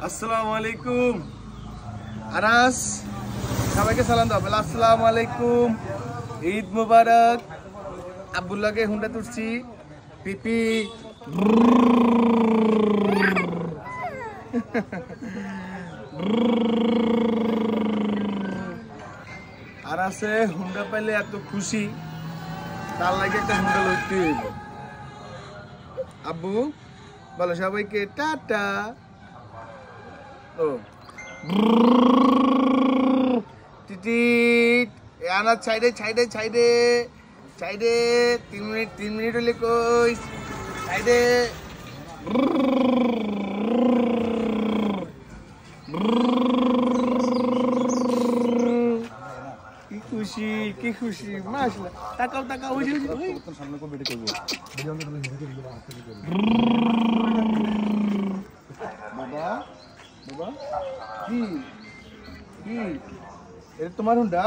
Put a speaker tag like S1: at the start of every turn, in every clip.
S1: আসসালামু আলাইকুম। আনাস সবাইকে সালাম দাও। বলে আসসালামু আলাইকুম, ঈদ মুবারক। আব্বুল্লাহকে হুন্ডা তুলছি। পিপি আর আছে হুন্ডা পাইলে এত খুশি, তার লাগে একটা হুন্ডা লইতে হইব। আব্বু বলো সবাইকে টাটা। ও টিটিট আনার সাইডে সাইডে সাইডে সাইডে 3 মিনিট হলে কইস সাইডে। কি খুশি কি খুশি মাশাআল্লাহ। তাকাও তাকাও ওই সামনে কো বেটে করব বাবা বাবা। কি কি এটা তোমার হুন্ডা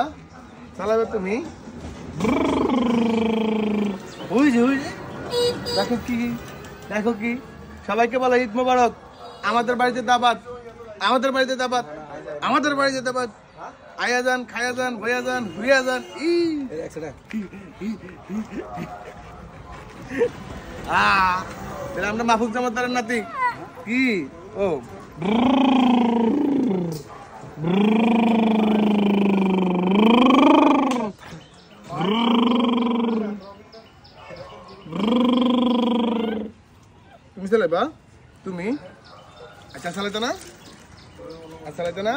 S1: চালাবে তুমি? ওই যে দেখো কি দেখো কি। সবাইকে বলো ঈদ মোবারক। আমাদের বাড়িতে দাবাত, আমাদের বাড়িতে দাবাত, আমাদের বাড়িতে দাবাত। আয়া যান, খায়া যান, ভয়া যান, ঘুরিয়া যান। আমরা মাহফুজ জামাতারের নাতি। কি ও তুমি চালাইবা? তুমি আচ্ছা চালাইতো না? চালাইতো না?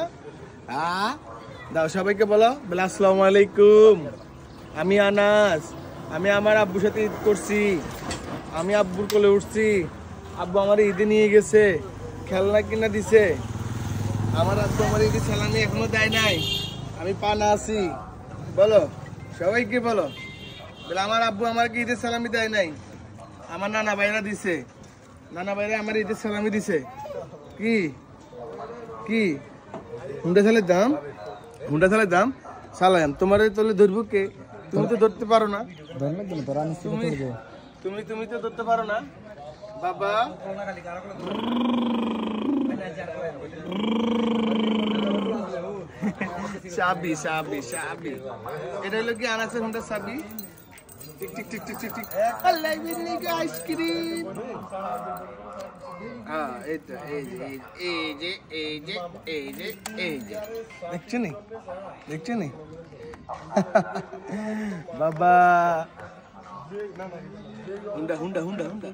S1: দাও সবাইকে বলো। বলে আসসালামু আলাইকুম, আমি আনাস। আমি আমার আব্বুর সাথে ঈদ করছি। আমি আব্বুর কোলে উঠছি। আব্বু আমার ঈদে নিয়ে গেছে, খেলনা কিনা দিছে। আমার আব্বু আমার ঈদের সালামি এখনো দেয় নাই, আমি পানা আছি। বলো সবাইকে বলো। বলে আমার আব্বু আমাকে ঈদের সালামি দেয় নাই, আমার নানা ভাইরা দিছে। নানা ভাইরা আমার ঈদের সালামি দিছে। কি কি হুন্ডা চালের দাম, হুন্ডা চালের দাম চালাম। তোমার তোলে ধরবো কে? তুমি তো ধরতে পারো না। তুমি তুমি তো ধরতে পারো না বাবা। চাবি চাবি চাবি এটা হলো কি আনাসের হুন্ডার চাবি। Tick tick tick tick tick tick ice cream. এই তো এই যে এই যে এই যে এই যে এই যে দেখছো নি দেখছো নি বাবা। Honda Honda Honda Honda